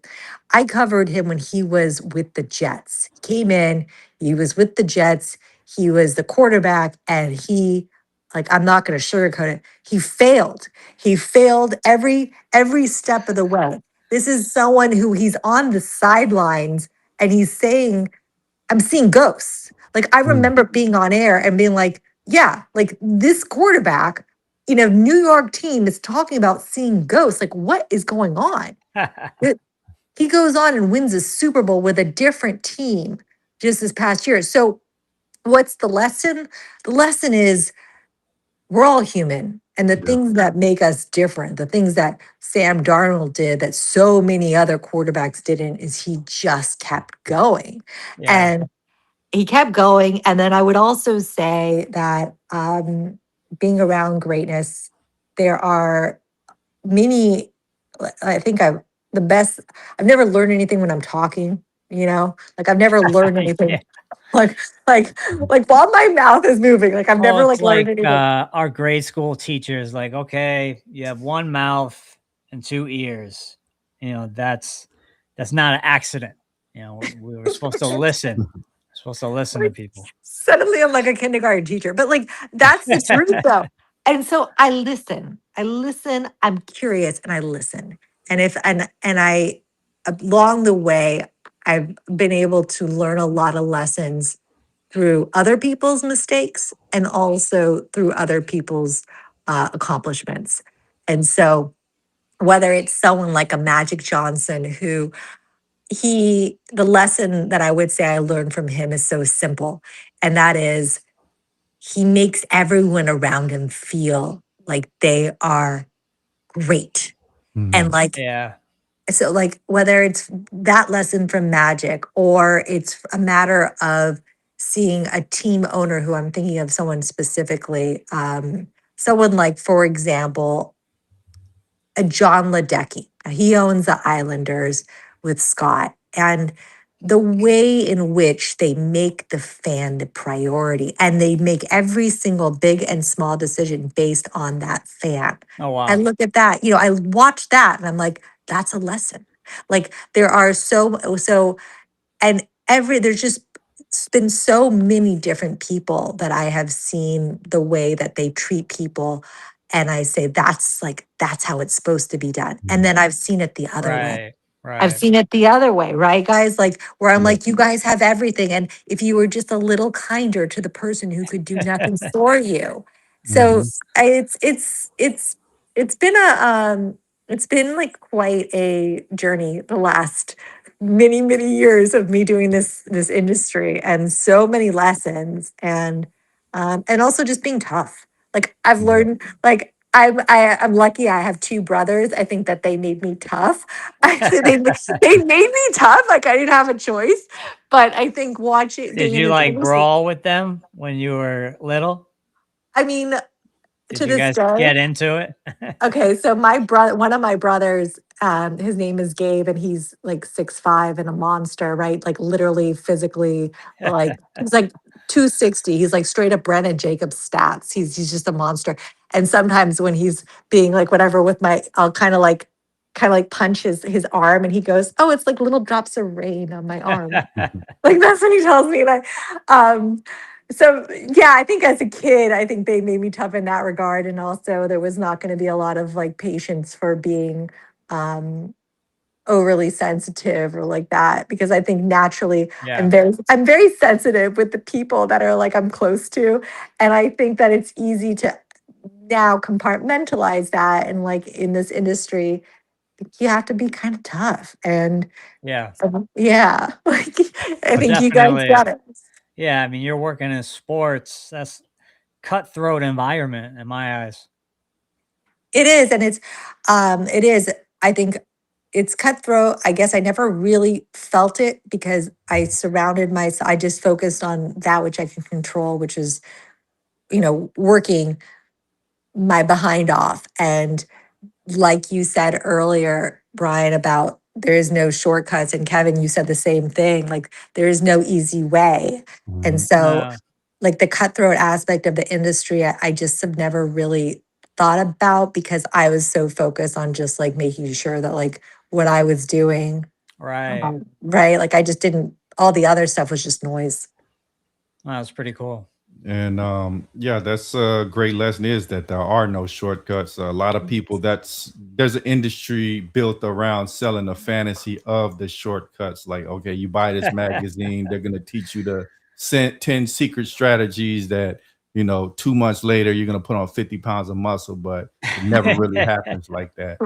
I covered him when he was with the Jets. He came in, he was with the Jets, he was the quarterback, and like, I'm not going to sugarcoat it, he failed. He failed every step of the way. This is someone who he's on the sidelines and he's saying, I'm seeing ghosts. Like, I mm. remember being on air and being like, yeah, like this quarterback, New York team is talking about seeing ghosts. Like, what is going on? It- He goes on and wins a Super Bowl with a different team just this past year. So, what's the lesson? The lesson is, we're all human. And the Yeah. things that make us different, the things that Sam Darnold did that so many other quarterbacks didn't, is he just kept going. Yeah. And he kept going. And then I would also say that being around greatness, there are many, I think the best, I've never learned anything when I'm talking, like I've never learned Yeah. anything. Like, like, like while my mouth is moving, like I've Well, never it's like learned like anything. our grade school teachers, like, okay, you have one mouth and two ears. That's not an accident. We were supposed to listen. We're Supposed to listen to people. Suddenly I'm like a kindergarten teacher, but like that's the truth though. And so I listen, I'm curious and I listen. And if and I along the way I've been able to learn a lot of lessons through other people's mistakes and also through other people's accomplishments. And so whether it's someone like a Magic Johnson who the lesson that I would say I learned from him is so simple, and that is he makes everyone around him feel like they are great. And Mhm. like, Yeah. so like whether it's that lesson from Magic or it's a matter of seeing a team owner who I'm thinking of someone specifically, someone like, for example, a John Ledecky. He owns the Islanders with Scott. And the way in which they make the fan the priority and they make every single big and small decision based on that fan. Oh I wow. look at that, I watch that and I'm like, that's a lesson. Like there are and there's just been so many different people that I have seen the way that they treat people. And I say, that's how it's supposed to be done. And then I've seen it the other way. Right. I've Right. seen it the other way, right, guys? Like where I'm Yeah. like, you guys have everything. And if you were just a little kinder to the person who could do nothing for you. So Mhm. it's been it's been like quite a journey the last many years of me doing this industry and so many lessons and also just being tough. Like I've Yeah. learned like I'm lucky I have two brothers. I think that they made me tough. They made me tough. Like I didn't have a choice. But I think watching Did being in you this like industry, brawl with them when you were little? I mean, Did to you this guys day. get into it? Okay, so my brother, one of my brothers, his name is Gabe, and he's like 6'5" and a monster, right? Like literally, physically, like he's like 260. He's like straight up Brennan Jacobs stats. He's just a monster. And sometimes when he's being like whatever with I'll kind of like punch his arm, and he goes, "Oh, it's like little drops of rain on my arm." Like that's what he tells me. So yeah, I think as a kid, I think they made me tough in that regard. And also there was not going to be a lot of like patience for being um overly sensitive or like that. Because I think naturally Yeah. I'm very sensitive with the people that are like I'm close to. And I think that it's easy to now compartmentalize that. And like in this industry, you have to be kind of tough. And Yeah. yeah, like I Well, think you guys got definitely. it. Yeah. I mean, you're working in sports. That's cutthroat environment in my eyes. It is, and it is. I think it's cutthroat. I guess I never really felt it because I surrounded myself. I just focused on that which I can control, which is working my behind off. And like you said earlier, Brian, about there is no shortcuts, and Kevin, you said the same thing. Like there is no easy way, and Mhm. so No. like the cutthroat aspect of the industry, I just have never really thought about because I was so focused on just like making sure that like what I was doing, Right. right? Like I just didn't. All the other stuff was just noise. That was pretty cool. And yeah, that's a great lesson is that there are no shortcuts. A lot of people there's an industry built around selling the fantasy of the shortcuts. Like, okay, you buy this magazine, they're gonna teach you the 10 secret strategies that 2 months later you're gonna put on 50 pounds of muscle, but it never really happens like that.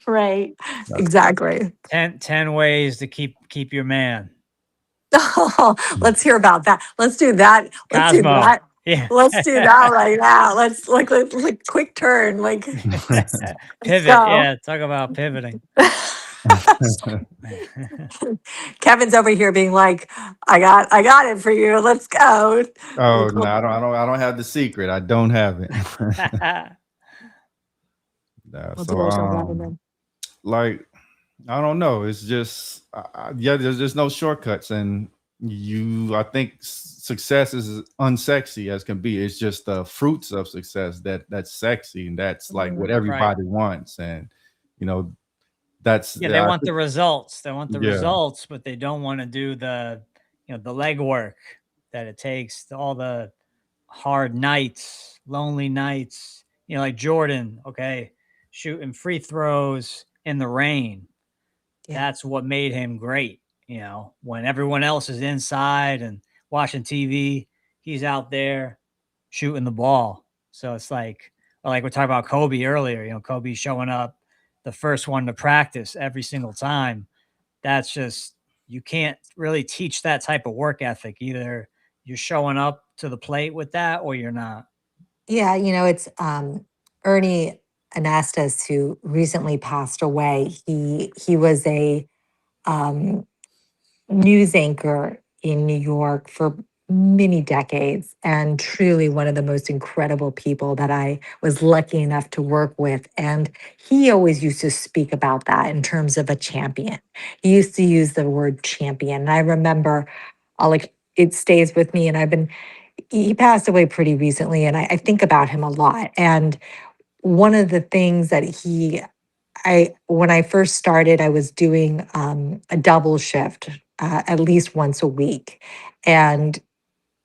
Right. That's Exactly. 10 ways to keep your man. Oh, let's hear about that. Let's do that. Let's do Cosmo. that. Yeah. Let's do that right now. Let's quick turn. Like let's Pivot. go. Yeah. Talk about pivoting. Kevin's over here being like, I got it for you. Let's go. Oh no, I don't have the secret. I don't have it. Yeah, so Motivational Kevin. like I don't know. It's just yeah. There's just no shortcuts, and I think success is unsexy as can be. It's just the fruits of success that's sexy, and that's like what Right. everybody wants, and you know that's Yeah. They want the results. They want the yeah. results, but they don't want to do the legwork. that it takes, all the hard nights, lonely nights, like Jordan, okay, shooting free throws in the rain. Yeah. That's what made him great. When everyone else is inside and watching TV, he's out there shooting the ball. So it's like we're talking about Kobe earlier, Kobe showing up the first one to practice every single time. That's just, you can't really teach that type of work ethic. Either you're showing up to the plate with that or you're not. Yeah, it's Ernie Anastas who recently passed away. He was a um, news anchor in New York for many decades and truly one of the most incredible people that I was lucky enough to work with. And he always used to speak about that in terms of a champion. He used to use the word champion. And I remember, it stays with me. And he passed away pretty recently. And I think about him a lot. And one of the things that when I first started, I was doing a double shift at least once a week. And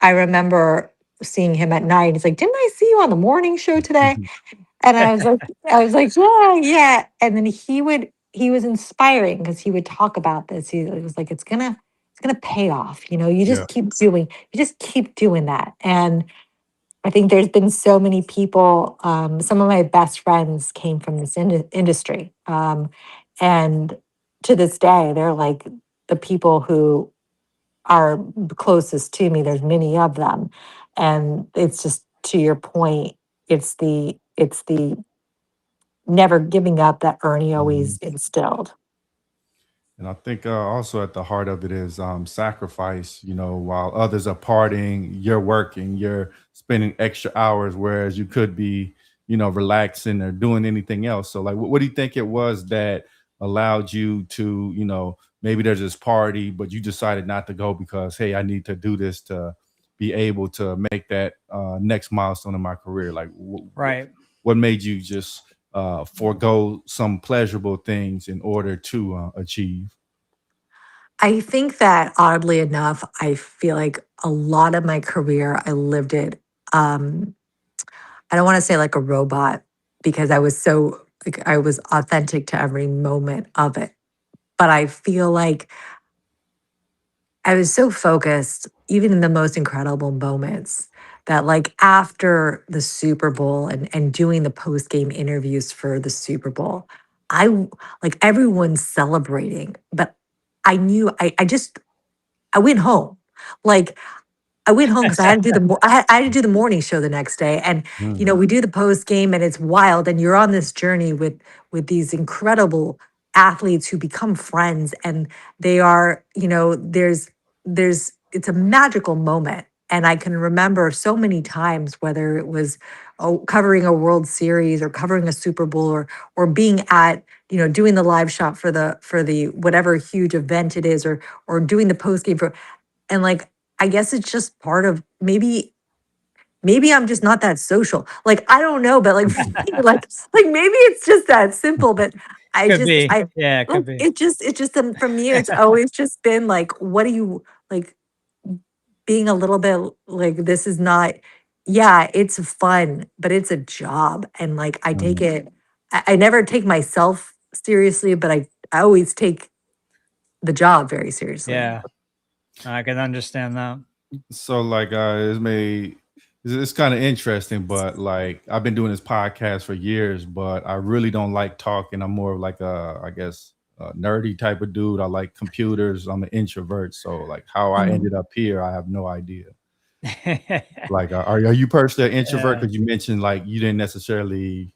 I remember seeing him at night. He's like, "Didn't I see you on the morning show today?" And I was like, "Yeah, yeah." And then he was inspiring because he would talk about this. He was like, it's gonna pay off. Yeah. You just keep doing that. And I think there's been so many people. Some of my best friends came from this industry, and to this day, they're like the people who are closest to me. There's many of them, and it's just to your point. It's the never giving up that Ernie Mhm. always instilled. And I think also at the heart of it is sacrifice. While others are partying, you're working, you're spending extra hours, whereas you could be, relaxing or doing anything else. So, like, what do you think it was that allowed you to, maybe there's this party, but you decided not to go because, hey, I need to do this to be able to make that next milestone in my career? Like, Right. what made you just forego some pleasurable things in order to achieve? I think that oddly enough, I feel like a lot of my career, I lived it. Um, I don't want to say like a robot because I was authentic to every moment of it. But I feel like I was so focused, even in the most incredible moments, that like after the Super Bowl and doing the post game interviews for the Super Bowl, like everyone's celebrating, but I knew I went home. Like I went home because I had to do I had to do the morning show the next day, and Mm, we do the post game, and it's wild, and you're on this journey with these incredible athletes who become friends, and they are there's it's a magical moment, and I can remember so many times whether it was covering a World Series or covering a Super Bowl or being at doing the live shot for the whatever huge event it is or doing the post game for and like I guess it's just part of maybe I'm just not that social. Like I don't know, but like for me, like maybe it's just that simple. But Could be. I Yeah, it like could be. it just for me it's always just been like what do you like being a little bit like this is not yeah, it's fun, but it's a job. And like I take mm. it I never take myself seriously, but I always take the job very seriously. Yeah, I can understand that. So, like, it's kind of interesting, but like, I've been doing this podcast for years, but I really don't like talking. I'm more of like I guess, a nerdy type of dude. I like computers. I'm an introvert, so like, how I ended Mm. up here, I have no idea. Like, are you personally an introvert? Yeah. Because you mentioned like you didn't necessarily,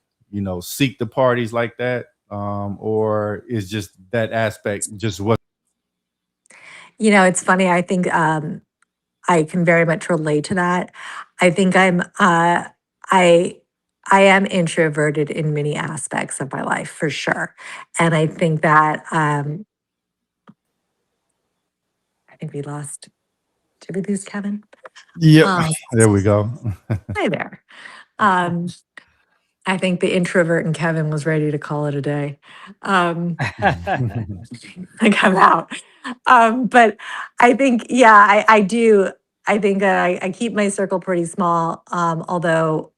seek the parties like that, or is just that aspect just what? It's funny. I think I can very much relate to that. I think I I am introverted in many aspects of my life for sure. And I think that I think we lost did we lose Kevin? Yep, Um, there we go. hi there. Um, I think the introvert and Kevin was ready to call it a day. Um, like I'm out. But I think, yeah, I do. I think I keep my circle pretty small, although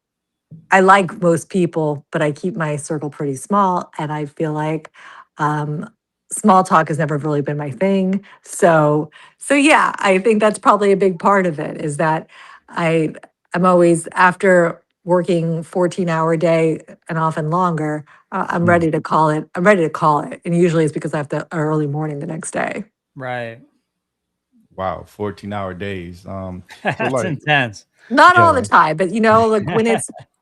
I like most people, but I keep my circle pretty small, and I feel like um, small talk has never really been my thing. So yeah, I think that's probably a big part of it. Is that I I'm always after working 14-hour day and often longer. I'm Mm. ready to call it. I'm ready to call it, and usually it's because I have the early morning the next day. Right. Wow, 14-hour days. So That's like, intense. Not all the yeah. time, but like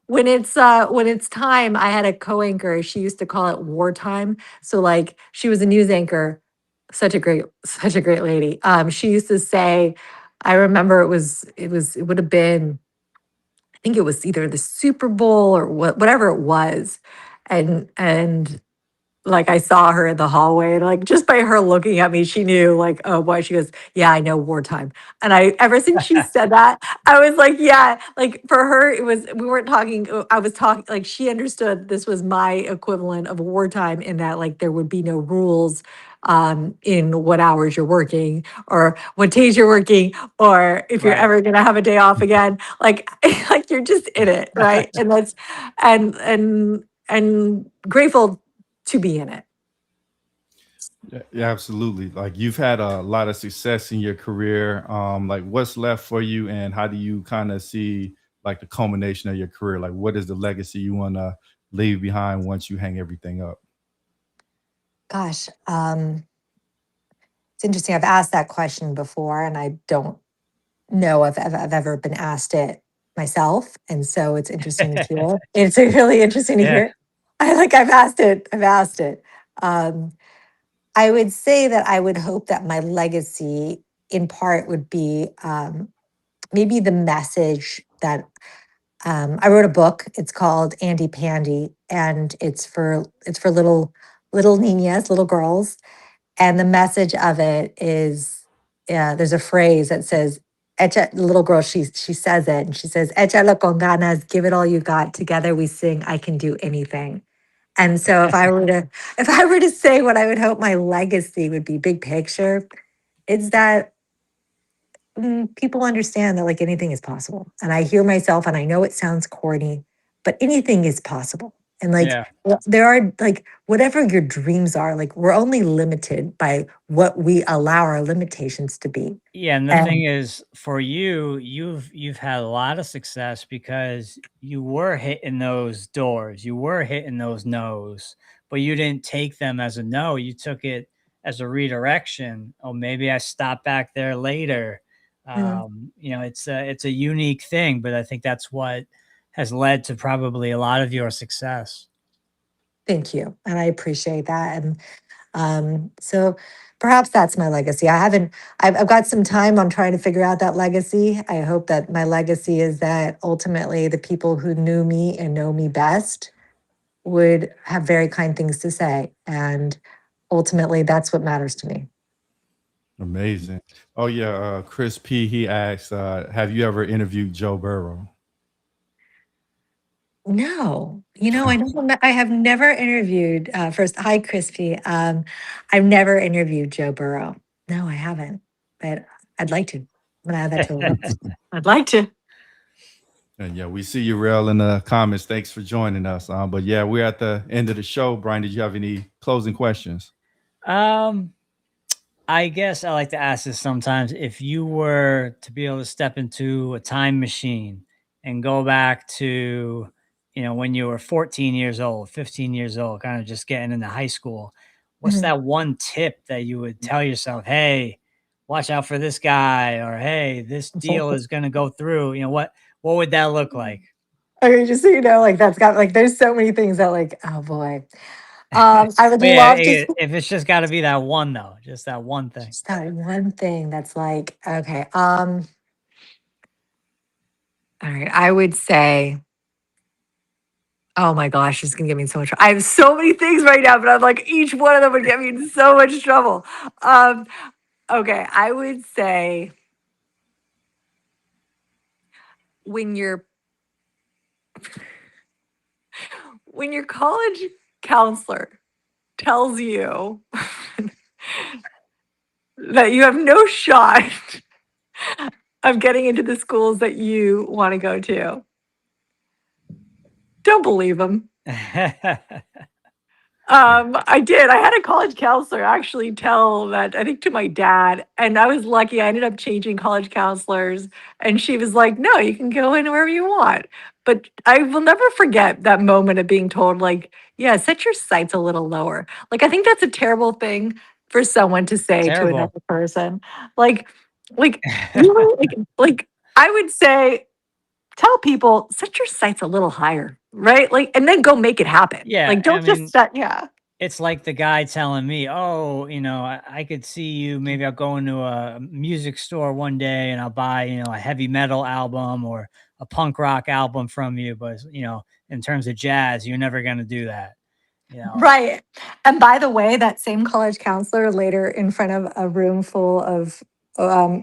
when it's time, I had a co-anchor, she used to call it wartime. So like she was a news anchor, such a great lady. She used to say, I remember it would have been, I think it was either the Super Bowl or whatever it was. And like I saw her in the hallway and like just by her looking at me, she knew like, oh boy, she goes, yeah, I know wartime. And I, ever since she said that, I was like, yeah, like for her, it was, we weren't talking, I was talking, like she understood this was my equivalent of wartime in that like there would be no rules in what hours you're working or what days you're working or if you're Right. ever going to have a day off again. Like, like you're just in it. Right. And that's, and grateful to be in it. Yeah, yeah, absolutely. Like you've had a lot of success in your career. Like what's left for you and how do you kind of see like the culmination of your career? Like what is the legacy you want to leave behind once you hang everything up? Gosh, it's interesting. I've asked that question before, and I don't know if I've ever been asked it myself. And so it's interesting to hear. It's really interesting to Yeah. hear. I like I've asked it. I've asked it. Um, I would say that I would hope that my legacy, in part, would be maybe the message that I wrote a book. It's called Andy Pandy, and it's for little niñas, little girls. And the message of it is, there's a phrase that says, "Echa," the little girl, she says it, and she says, "Échalo con ganas, give it all you got. Together we sing, I can do anything." And so if I were to say what I would hope my legacy would be, big picture, it's that people understand that like anything is possible. And I hear myself and I know it sounds corny, but anything is possible. And like Yeah. there are like whatever your dreams are, like we're only limited by what we allow our limitations to be. Yeah, and the thing And is, for you, you've had a lot of success because you were hitting those doors, you were hitting those no's, but you didn't take them as a no. You took it as a redirection. Oh, maybe I stop back there later. mm, It's a unique thing, but I think that's what has led to probably a lot of your success. thank you. And I appreciate that. And so perhaps that's my legacy. I've got some time on trying to figure out that legacy. I hope that my legacy is that ultimately the people who knew me and know me best would have very kind things to say. And ultimately, that's what matters to me. Amazing. Oh yeah, Chris P. He asked, "Have you ever interviewed Joe Burrow?" No, I have never interviewed. First, hi, Crispy. I've never interviewed Joe Burrow. No, I haven't, but I'd like to. I'm gonna add that to a list. I'd like to. And yeah, we see you, Rail, in the comments. Thanks for joining us. But yeah, we're at the end of the show. Brian, did you have any closing questions? Um, I guess I like to ask this sometimes. If you were to be able to step into a time machine and go back to, when you were 14 years old, 15 years old, kind of just getting into high school, what's Mhm. that one tip that you would tell yourself, hey, watch out for this guy, or hey, this deal is going to go through? What would that look like? Okay, just so you know, like that's got like there's so many things that like, oh boy. I would But yeah, love to if it's just got to be that one though, just that one thing. just that one thing that's like, okay. All right. I would say, oh my gosh, this is gonna get me in so much trouble. I have so many things right now, but I'm like each one of them would get me in so much trouble. Um, okay, I would say when your when your college counselor tells you that you have no shot of getting into the schools that you want to go to? Don't believe them. I did. I had a college counselor actually tell that, I think, to my dad, and I was lucky. I ended up changing college counselors, and she was like, "No, you can go in wherever you want." But I will never forget that moment of being told, like, "Yeah, set your sights a little lower." Like, I think that's a terrible thing for someone to say to Terrible. another person. Like, like really, like I would say, tell people, set your sights a little higher, right? Like, and then go make it happen. Yeah, Like, I don't just mean, set, yeah. it's like the guy telling me, "Oh, I could see you. Maybe I'll go into a music store one day and I'll buy, a heavy metal album or a punk rock album from you. But in terms of jazz, you're never gonna do that." You know, Right. And by the way, that same college counselor later in front of a room full of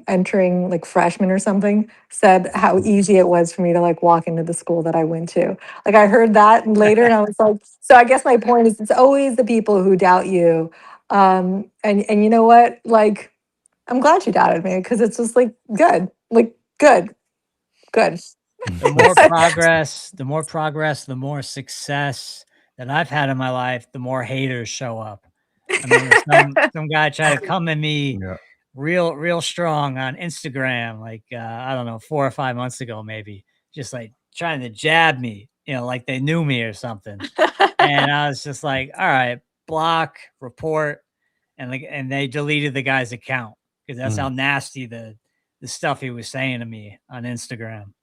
entering like freshmen or something said how easy it was for me to like walk into the school that I went to. Like I heard that later and I was like, so I guess my point is it's always the people who doubt you. And you know what? Like I'm glad you doubted me because it's just like good, good. the more progress, the more success that I've had in my life, the more haters show up. I remember some guy tried to come at me Yeah. real strong on Instagram, like I don't know, 4 or 5 months ago, maybe, just like trying to jab me, like they knew me or something. And I was just like, all right, block, report, and they deleted the guy's account because that's how Mm. nasty the stuff he was saying to me on Instagram.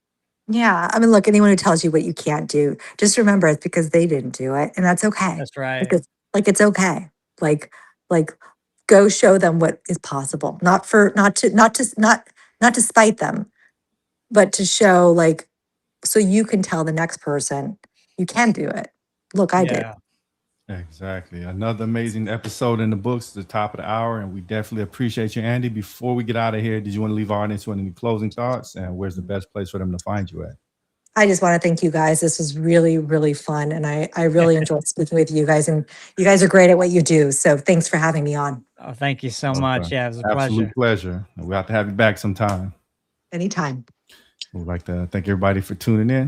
Yeah, I mean, look, anyone who tells you what you can't do, just remember it's because they didn't do it, and that's okay. That's right. Because, like, it's okay. Like, go show them what is possible. Not to spite them, but to show, like, so you can tell the next person you can do it. Look, I did. Yeah. Exactly. Another amazing episode in the books, the top of the hour, and we definitely appreciate you, Andy. Before we get out of here, did you want to leave our audience with any closing thoughts? And where's the best place for them to find you at? I just want to thank you guys. This was really, really fun, and I really enjoyed speaking with you guys. And you guys are great at what you do. So thanks for having me on. Oh, thank you so Okay. much. Yeah, it was a Absolute pleasure. pleasure. We'll have to have you back sometime. Anytime. We'd like to thank everybody for tuning in.